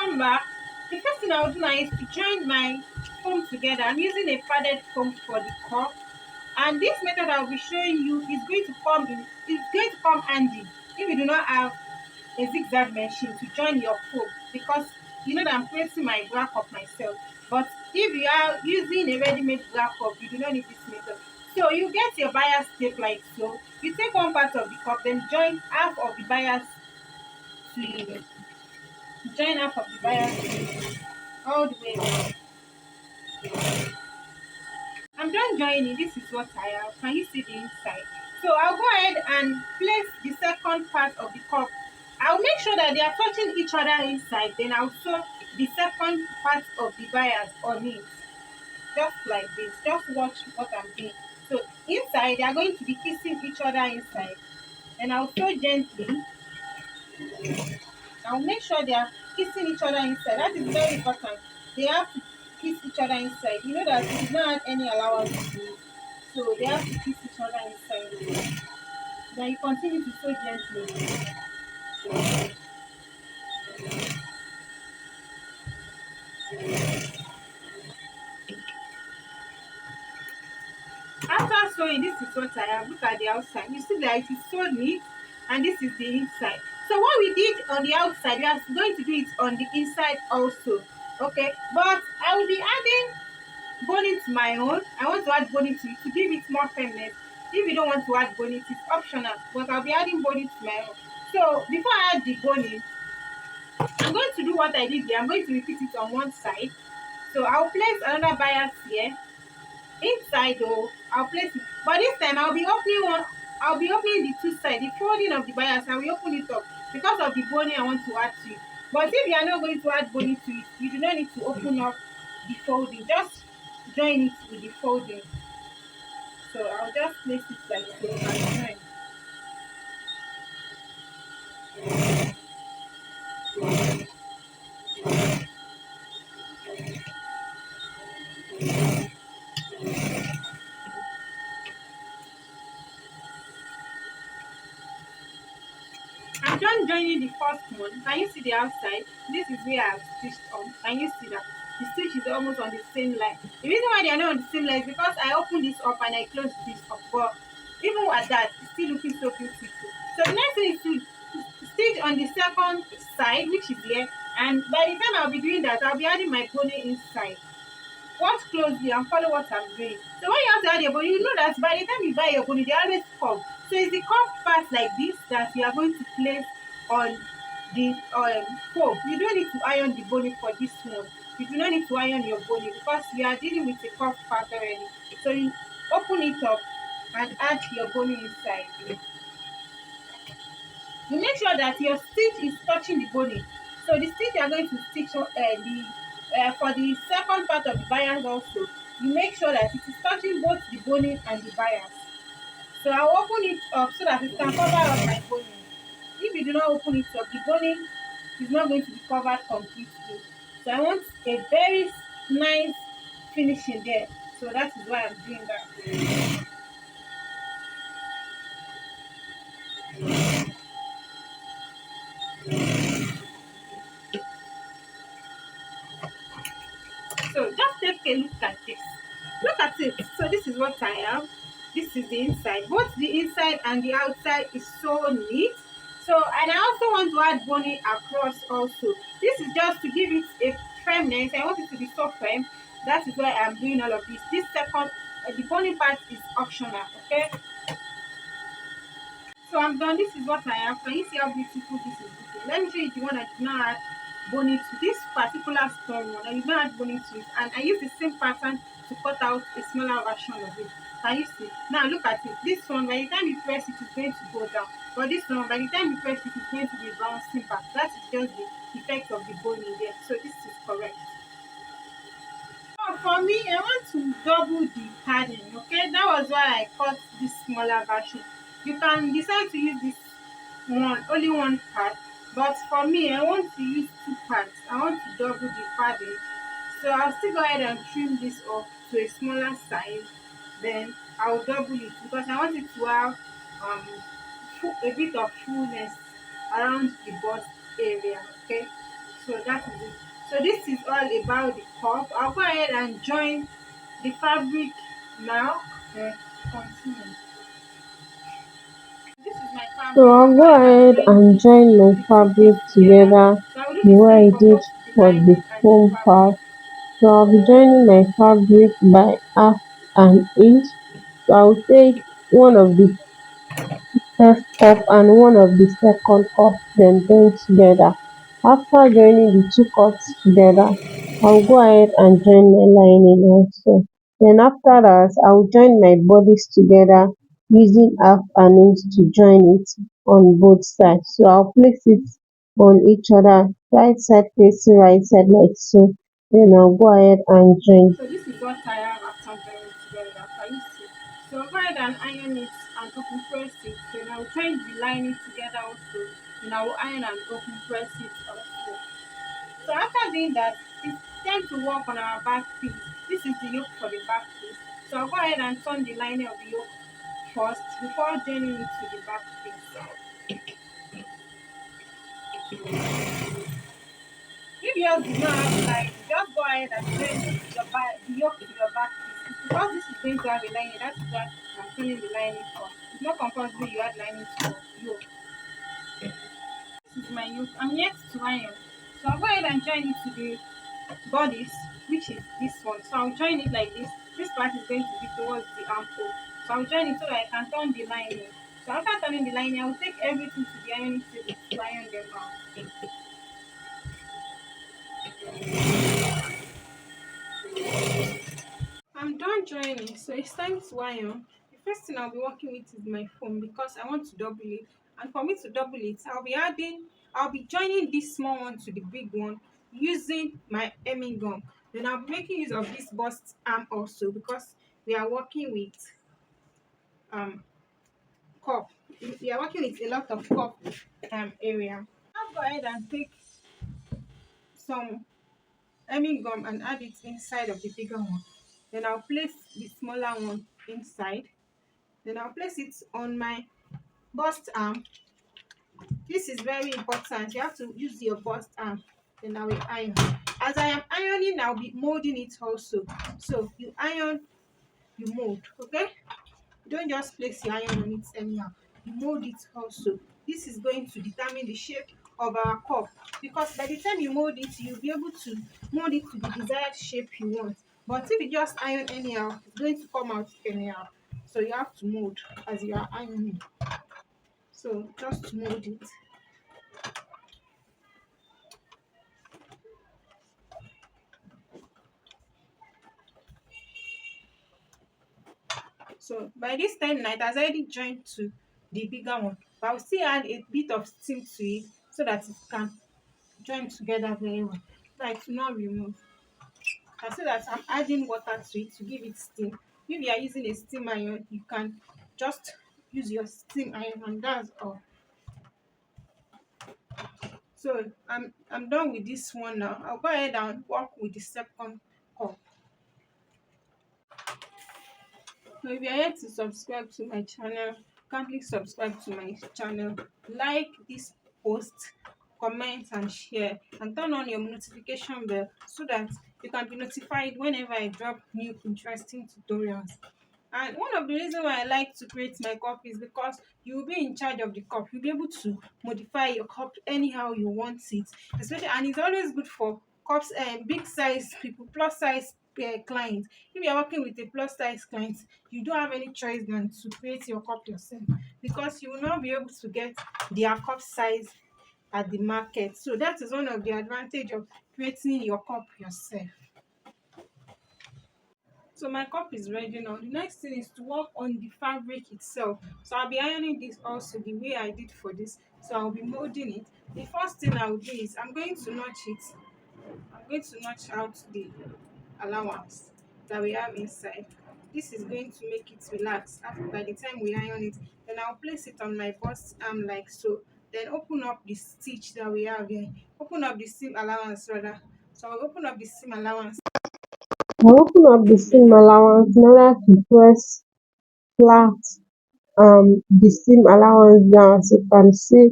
come back, the first thing I'll do now is to join my foam together. I'm using a padded foam for the cup, and this method I'll be showing you is going to come handy if you do not have a zigzag machine to join your foam, because you know that I'm placing my bra cup myself. But if you are using a ready-made bra cup, you do not need this method. So you get your bias tape like so. You take one part of the cup, then join half of the bias to join half of the bias to all the way down. I'm done joining. This is what I have. Can you see the inside? So I'll go ahead and place the second part of the cup. I'll make sure that they are touching each other inside. Then I'll sew the second part of the bias on it. Just like this. Just watch what I'm doing. So inside, they are going to be kissing each other inside. And I'll sew gently. I'll make sure they are kissing each other inside. That is very important. They have to kiss each other inside. You know that we did not add any allowance to it. So they have to kiss each other inside. Then you continue to sew gently. After sewing, this is what I have. Look at the outside. You see that it is so neat, and this is the inside. So what we did on the outside, we are going to do it on the inside also. Okay, but I will be adding boning to my own. I want to add boning to it to give it more firmness. If you don't want to add boning, it's optional, but I'll be adding boning to my own. So before I add the boning, I'm going to do what I did here. I'm going to repeat it on one side. So I'll place another bias here. Inside though, I'll place it. But this time I'll be opening the two sides. The folding of the bias, I will open it up because of the boning I want to add to it. But if you are not going to add boning to it, you do not need to open up the folding. Just join it with the folding. So I'll just place it like so and join. I'm done joining the first one. Can you see the outside? This is where I've stitched on. Can you see that? The stitch is almost on the same line. The reason why they are not on the same line is because I opened this up and I closed this up. But even at that, it's still looking so beautiful. So the next thing is to stitch on the second side, which is here. And by the time I'll be doing that, I'll be adding my pony inside. Watch closely and follow what I'm doing. So when you have to add your body, you know that by the time you buy your body, they always come. So it's the curved part like this that you are going to place on the foam. You don't need to iron the body for this one. You do not need to iron your body because we are dealing with a curved part already. So you open it up and add your body inside. You make sure that your stitch is touching the body. So the stitch you are going to stitch the for the second part of the bias also, you make sure that it is touching both the boning and the bias. So I'll open it up so that it can cover up my boning. If you do not open it up, the boning is not going to be covered completely. So I want a very nice finishing there. So that is why I'm doing that. So just take a look at this. Look at it. So this is what I have. This is the inside. Both the inside and the outside is so neat. So, and I also want to add boning across also. This is just to give it a firmness. I want it to be so firm. That is why I'm doing all of this. This second, the boning part is optional. Okay. So I'm done. This is what I have. Can you see how beautiful this is looking? Let me show you the one I did not add boning to. This particular stone one, I did not add boning to it. And I used the same pattern to cut out a smaller version of it. Can you see? Now look at it. This one, by the time you press it, it's going to go down. But this one, by the time you press it, it's going to be bouncing back. That is just the effect of the boning there. So this is correct. For me, I want to double the padding. Okay, that was why I cut this smaller version. You can decide to use this one, only one part, but for me, I want to use two parts. I want to double the padding. So I'll still go ahead and trim this up to a smaller size. Then I'll double it because I want it to have a bit of fullness around the bust area. Okay, So that is it. So this is all about the cup. I'll go ahead and join the fabric now. Continue. This is my So fabric. I'll I'll go go ahead and ahead join and join my the two fabric pieces together. together So I will do the the way same I for did both the for the lining and the foam fabric. part. So I'll be joining my fabric by half an inch. So I'll take one of the first cup and one of the second cup, then join together. After joining the two cups together, I'll go ahead and join my lining also. Then after that, I'll join my bodice together using half an inch to join it on both sides. So I'll place it on each other, right side facing right side like so. Then I'll go ahead and join. So this is what I have after joining together. Can you see? So I'll go ahead and iron it and open press it. Then I'll join the lining together also. Then I will iron and open press it also. So after doing that, it's time to work on our back piece. This is the yoke for the back piece. So I'll go ahead and turn the lining of the yoke first before joining it to the back piece. If yours do not have line, just go ahead and join the yoke to your back piece. Because this is going to have a lining, that's why I'm turning the lining first. It's not compulsory you add lining to your yoke. This is my yoke. I'm yet to iron. So I'll go ahead and join it to the bodies, which is this one. So I'll join it like this. This part is going to be towards the armhole. So I'll join it so that I can turn the lining. So after turning the lining, I'll take everything to the ironing table to iron them out. I'm done joining, so it's time to iron. The first thing I'll be working with is my foam because I want to double it. And for me to double it, I'll be joining this small one to the big one using my hemming gum. Then I'll be making use of this bust arm also because we are working with um cup. We are working with a lot of cup area. I'll go ahead and take some hemming gum and add it inside of the bigger one. Then I'll place the smaller one inside. Then I'll place it on my bust arm. This is very important. You have to use your bust arm. Then I will iron. As I am ironing, I'll be molding it also. So you iron, you mold. Okay? You don't just place your iron on it anyhow. You mold it also. This is going to determine the shape of our cup because by the time you mold it, you'll be able to mold it to the desired shape you want. But if you just iron anyhow, it's going to come out anyhow. So you have to mold as you are ironing. So just mold it. So by this time now it has already joined to the bigger one. But I'll still add a bit of steam to it so that it can join together very well. Like to not remove. And so that I'm adding water to it to give it steam. If you are using a steam iron, you can just use your steam iron and that's all. So I'm done with this one now. I'll go ahead and work with the second cup. So if you are yet to subscribe to my channel, kindly subscribe to my channel, like this post, comment and share, and turn on your notification bell so that you can be notified whenever I drop new interesting tutorials. And one of the reasons why I like to create my cup is because you will be in charge of the cup. You'll be able to modify your cup anyhow you want it. Especially, and it's always good for cups and big size people, plus size clients. If you're working with a plus size client, you don't have any choice than to create your cup yourself because you will not be able to get their cup size at the market. So that is one of the advantage of creating your cup yourself. So my cup is ready now. The next thing is to work on the fabric itself. So I'll be ironing this also the way I did for this. So I'll be molding it. The first thing I'll do is I'm going to notch it. I'm going to notch out the allowance that we have inside. This is going to make it relax after by the time we iron it. Then I'll place it on my bust arm like so. Then open up the stitch that we have here. Open up the seam allowance rather. So I'll open up the seam allowance. I open up the Then seam allowance in order to press flat the seam allowance down as you can see.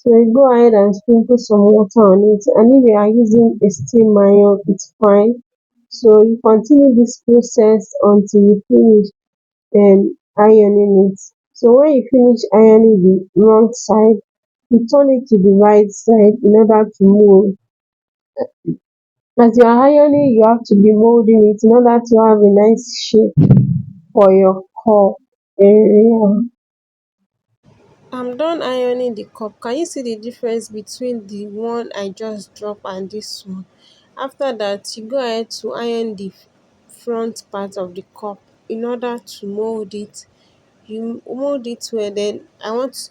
So you go ahead and sprinkle some water on it, and if you are using a steam iron, it's fine. So you continue this process until you finish ironing it. So when you finish ironing the wrong side, you turn it to the right side in order to mold. As you are ironing, you have to be molding it in order to have a nice shape for your cup area. I'm done ironing the cup. Can you see the difference between the one I just dropped and this one? After that, you go ahead to iron the front part of the cup in order to mold it. You mold it well, then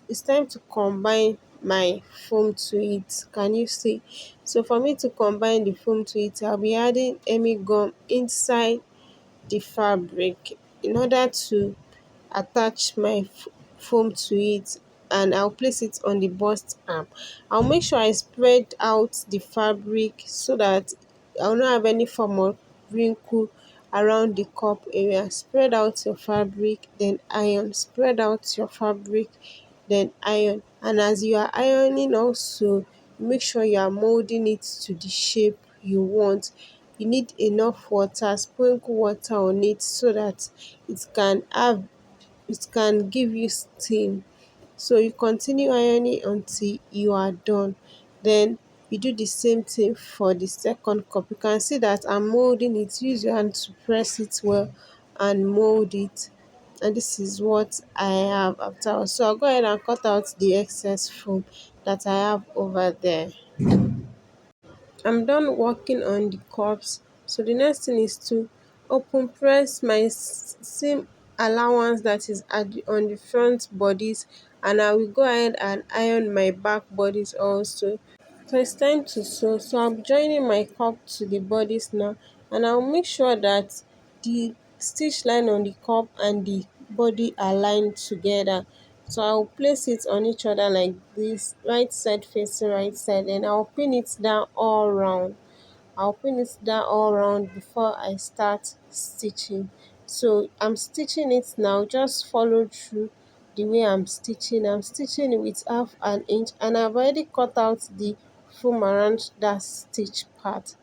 it's time to combine my foam to it. Can you see? So for me to combine the foam to it, I'll be adding Emi gum inside the fabric in order to attach my foam to it, and I'll place it on the bust arm. I'll make sure I spread out the fabric so that I'll not have any form of wrinkle around the cup area. Spread out your fabric, then iron. Spread out your fabric, then iron. And as you are ironing also, make sure you are molding it to the shape you want. You need enough water, sprinkle water on it so that it can give you steam. So you continue ironing until you are done. Then you do the same thing for the second cup. You can see that I'm molding it. Use your hand to press it well and mold it. And this is what I have after. So I'll go ahead and cut out the excess foam that I have over there. I'm done working on the cups. So the next thing is to open press my seam allowance that is on the front bodies, and I will go ahead and iron my back bodies also. So it's time to sew. So I'm joining my cup to the bodies now, and I'll make sure that the stitch line on the cup and the body are lined together. So I'll place it on each other like this, right side facing right side, and I'll pin it down all round. I'll pin it down all around before I start stitching. So I'm stitching it now. Just follow through the way I'm stitching. I'm stitching it with half an inch, and I've already cut out the foam around that stitch part.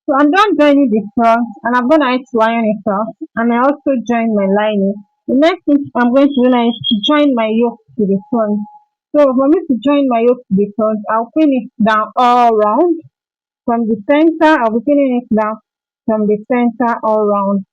So I'm done joining the front and I'm gonna add to iron it off, and I also join my lining. The next thing I'm going to do now is to join my yoke to the front. So for me to join my yoke to the front, I'll pin it down all round. From the center, I'll be pinning it down from the center all round.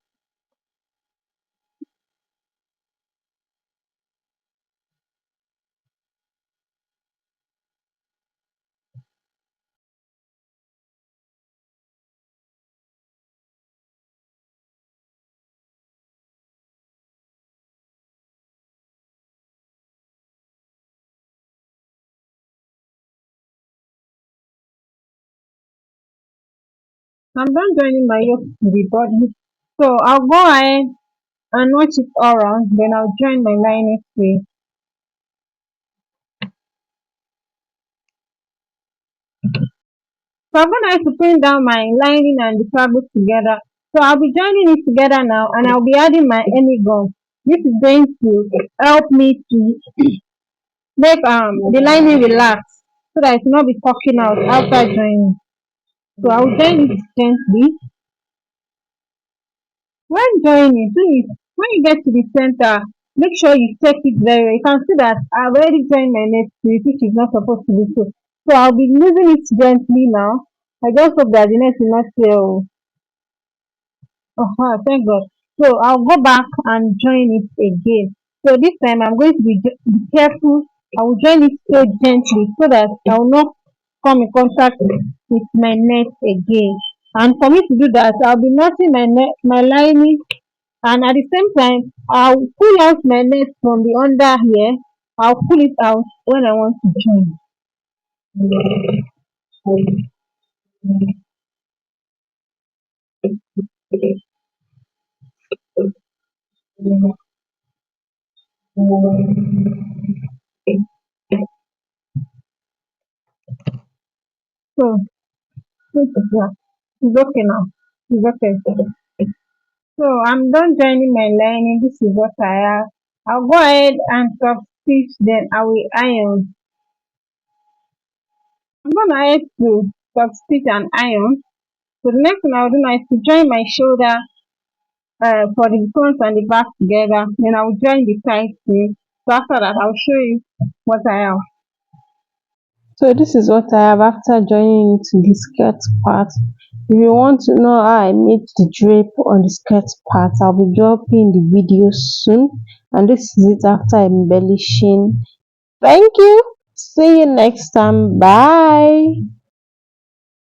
I'm done joining my yoke to the body. So I'll go ahead and watch it all round, then I'll join my lining to it. So I'm gonna have to pin down my lining and the fabric together. So I'll be joining it together now, and I'll be adding my any gum. This is going to help me to make the lining relax so that it will not be popping out after joining. So I'll join it gently. When joining, please, when you get to the center, make sure you check it very well. You can see that I've already joined my neck to it, which is not supposed to be so. So I'll be moving it gently now. I just hope that the neck will not fail. Thank God. So I'll go back and join it again. So this time I'm going to be careful. I will join it so gently so that I will not come in contact with my neck again. And for me to do that, I'll be knotting my neck, my lining, and at the same time, I'll pull out my neck from the under here. I'll pull it out when I want to join. So, yeah, it's okay now. It's okay. So I'm done joining my lining. This is what I have. I'll go ahead and stop stitch, then I will iron. I'm gonna head to top stitch and iron. So the next thing I will do now is to join my shoulder for the front and the back together. Then I will join the side seam. So after that, I'll show you what I have. So this is what I have after joining to the skirt part. If you want to know how I made the drape on the skirt part, I'll be dropping the video soon. And this is it after embellishing. Thank you. See you next time. Bye.